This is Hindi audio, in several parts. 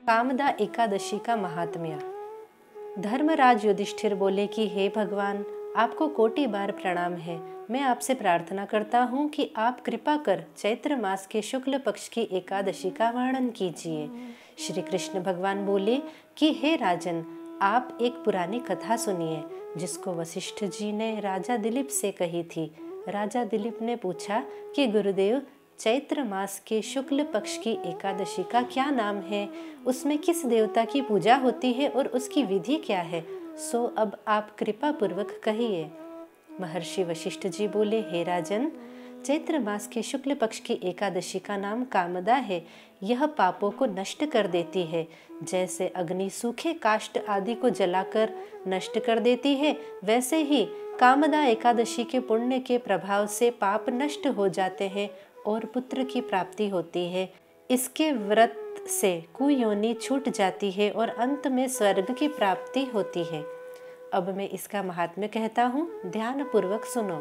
कामदा एकादशी का महात्म्य। धर्मराज युधिष्ठिर बोले कि हे भगवान, आपको कोटि बार प्रणाम है। मैं आपसे प्रार्थना करता हूँ कि आप कृपा कर चैत्र मास के शुक्ल पक्ष की एकादशी का वर्णन कीजिए। श्री कृष्ण भगवान बोले कि हे राजन, आप एक पुरानी कथा सुनिए जिसको वशिष्ठ जी ने राजा दिलीप से कही थी। राजा दिलीप ने पूछा कि गुरुदेव, चैत्र मास के शुक्ल पक्ष की एकादशी का क्या नाम है, उसमें किस देवता की पूजा होती है और उसकी विधि क्या है, सो अब आप कृपा पूर्वक कहिए। महर्षि वशिष्ठ जी बोले, हे राजन, चैत्र मास के शुक्ल पक्ष की एकादशी का नाम कामदा है। यह पापों को नष्ट कर देती है। जैसे अग्नि सूखे काष्ठ आदि को जलाकर नष्ट कर देती है, वैसे ही कामदा एकादशी के पुण्य के प्रभाव से पाप नष्ट हो जाते हैं और पुत्र की प्राप्ति होती है। इसके व्रत से कुयोनि छूट जाती है और अंत में स्वर्ग की प्राप्ति होती है। अब मैं इसका महात्म्य कहता हूँ, ध्यान पूर्वक सुनो।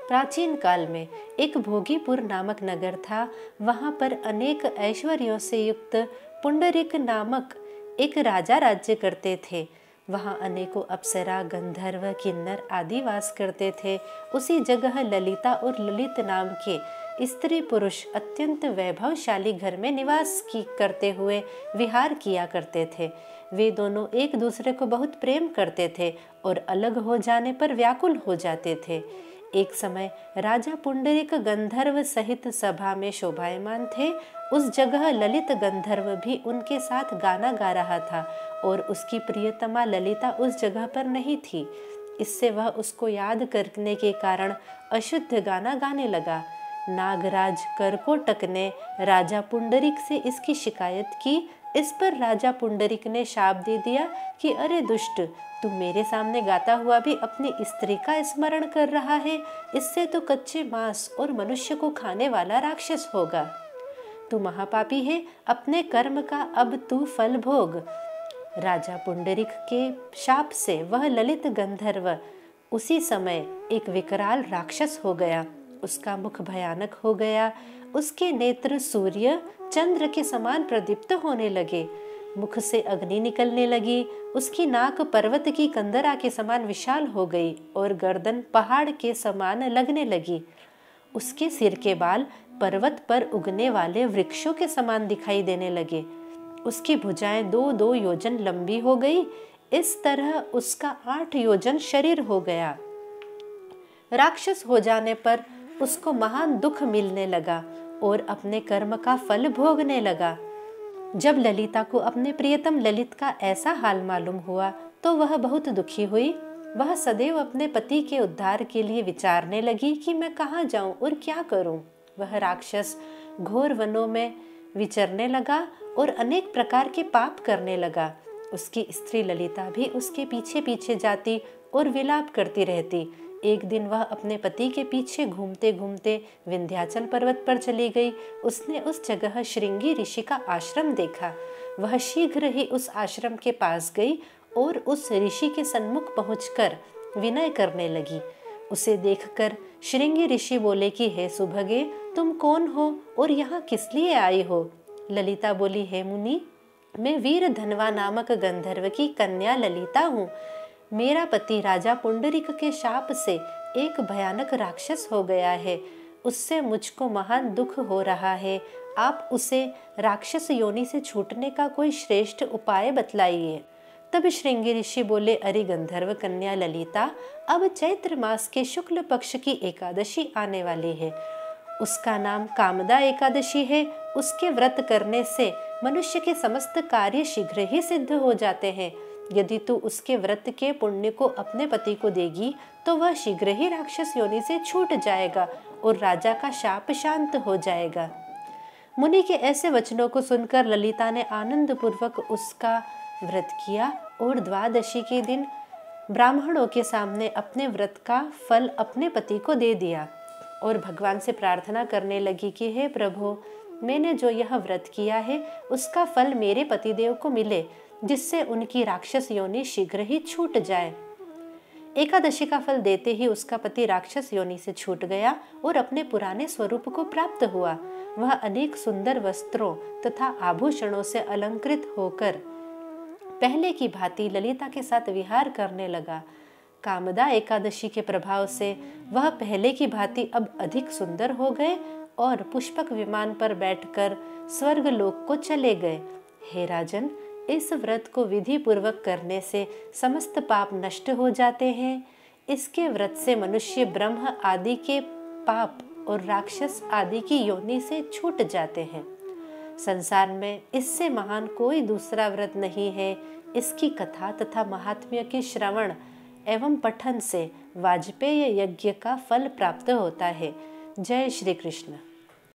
प्राचीन काल में एक भोगीपुर नामक नगर था। वहाँ पर अनेक ऐश्वर्यों से युक्त पुंडरीक नामक एक राजा राज्य करते थे। वहाँ अनेकों अप्सरा, गंधर्व, किन्नर आदि वास करते थे। उसी जगह ललिता और ललित नाम के स्त्री पुरुष अत्यंत वैभवशाली घर में निवास करते हुए विहार किया करते थे। वे दोनों एक दूसरे को बहुत प्रेम करते थे और अलग हो जाने पर व्याकुल हो जाते थे। एक समय राजा पुंडरीक गंधर्व सहित सभा में शोभायमान थे। उस जगह ललित गंधर्व भी उनके साथ गाना गा रहा था और उसकी प्रियतमा ललिता उस जगह पर नहीं थी। इससे वह उसको याद करने के कारण अशुद्ध गाना गाने लगा। नागराज करकोटक ने राजा पुंडरीक से इसकी शिकायत की। इस पर राजा पुंडरीक ने शाप दे दिया कि अरे दुष्ट, तू मेरे सामने गाता हुआ भी अपनी स्त्री का स्मरण कर रहा है। इससे तो कच्चे मांस और मनुष्य को खाने वाला राक्षस होगा। तू महापापी है, अपने कर्म का अब तू फल भोग। राजा पुंडरीक के शाप से वह ललित गंधर्व उसी समय एक विकराल राक्षस हो गया। उसका मुख भयानक हो गया। उसके नेत्र सूर्य चंद्र के समान प्रदीप्त होने लगे। मुख से अग्नि निकलने लगी। उसकी नाक पर्वत की कंदरा के समान विशाल हो गई और गर्दन पहाड़ के समान लगने लगी। उसके सिर के बाल पर्वत पर उगने वाले वृक्षों के समान दिखाई देने लगे। उसकी भुजाएं 2-2 योजन लंबी हो गई। इस तरह उसका 8 योजन शरीर हो गया। राक्षस हो जाने पर उसको महान दुख मिलने लगा और अपने कर्म का फल भोगने लगा। जब ललिता को अपने प्रियतम ललित का ऐसा हाल मालूम हुआ तो वह बहुत दुखी हुई। वह सदैव अपने पति के उद्धार के लिए विचारने लगी कि मैं कहाँ जाऊं और क्या करूं। वह राक्षस घोर वनों में विचरने लगा और अनेक प्रकार के पाप करने लगा। उसकी स्त्री ललिता भी उसके पीछे पीछे जाती और विलाप करती रहती। एक दिन वह अपने पति के पीछे घूमते घूमते विंध्याचल पर्वत पर चली गई। उसने उस जगह श्रृंगी ऋषि का आश्रम देखा। वह शीघ्र ही उस आश्रम के पास गई और उस ऋषि के सन्मुख पहुंचकर विनय करने लगी। उसे देखकर श्रृंगी ऋषि बोले कि हे सुभगे, तुम कौन हो और यहाँ किस लिए आई हो? ललिता बोली, हे मुनि, मैं वीर धनवा नामक गंधर्व की कन्या ललिता हूँ। मेरा पति राजा पुंडरीक के शाप से एक भयानक राक्षस हो गया है। उससे मुझको महान दुख हो रहा है। आप उसे राक्षस योनि से छूटने का कोई श्रेष्ठ उपाय बतलाइए। तब श्रृंगी ऋषि बोले, अरे गंधर्व कन्या ललिता, अब चैत्र मास के शुक्ल पक्ष की एकादशी आने वाली है। उसका नाम कामदा एकादशी है। उसके व्रत करने से मनुष्य के समस्त कार्य शीघ्र ही सिद्ध हो जाते हैं। यदि तू उसके व्रत के पुण्य को अपने पति को देगी तो वह शीघ्र ही राक्षस योनि से छूट जाएगा और राजा का शाप शांत हो जाएगा। मुनि के ऐसे वचनों को सुनकर ललिता ने आनंद पूर्वक उसका व्रत किया और द्वादशी के दिन ब्राह्मणों के सामने अपने व्रत का फल अपने पति को दे दिया और भगवान से प्रार्थना करने लगी कि हे प्रभु, मैंने जो यह व्रत किया है उसका फल मेरे पतिदेव को मिले, जिससे उनकी राक्षस योनि शीघ्र ही छूट जाए। एकादशी का फल देते ही उसका पति राक्षस योनि से छूट गया और अपने पुराने स्वरूप को प्राप्त हुआ। वह अनेक सुंदर वस्त्रों तथा आभूषणों से अलंकृत होकर पहले की भांति ललिता के साथ विहार करने लगा। कामदा एकादशी के प्रभाव से वह पहले की भांति अब अधिक सुंदर हो गए और पुष्पक विमान पर बैठकर स्वर्ग लोक को चले गए। हे राजन, इस व्रत को विधि पूर्वक करने से समस्त पाप नष्ट हो जाते हैं। इसके व्रत से मनुष्य ब्रह्म आदि के पाप और राक्षस आदि की योनि से छूट जाते हैं। संसार में इससे महान कोई दूसरा व्रत नहीं है। इसकी कथा तथा महात्म्य के श्रवण एवं पठन से वाजपेय यज्ञ का फल प्राप्त होता है। जय श्री कृष्ण।